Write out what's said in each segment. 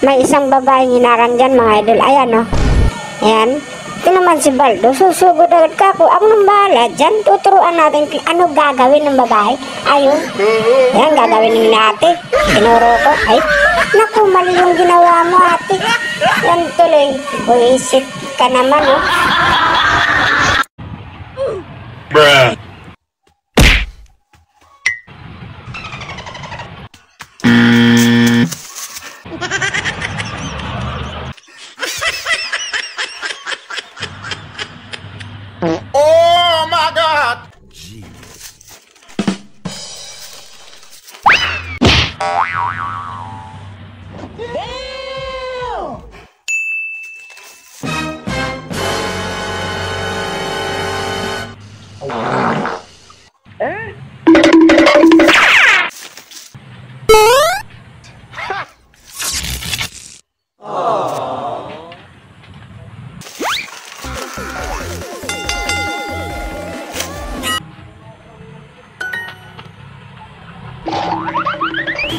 May isang babaeng hinaran dyan mga idol. Ayan o. Ayan. Ito naman si Baldo. Susugod agad ka ako. Ako nang bahala dyan. Tuturuan natin kung ano gagawin ng babae. Ayun. Ayan, gagawin ni ate. Tinuro ko. Ay, naku, mali yung ginawa mo ate. Yan tuloy. Buisit ka naman o. Bruh. Oh my God!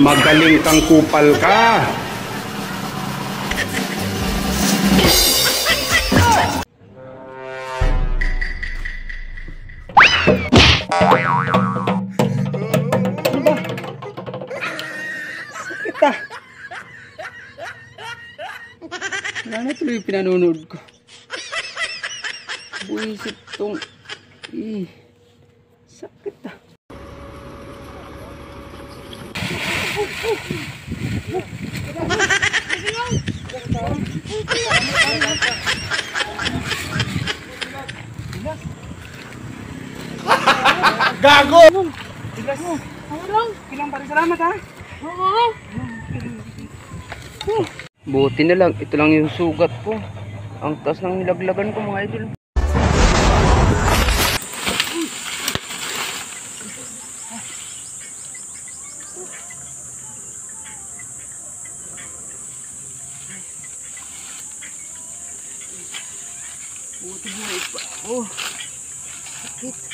Magaling kang kupal ka. Sakit ah. Wala na tuloy yung pinanonood ko. Buisit tong... Sakit ah. Gago! Tigas mo. Kilang pare, salamat ha. Buti na lang, ito lang yung sugat ko. Ang taas ng nilaglagan ko mga idol. Buti mo pa. Oh, sakit.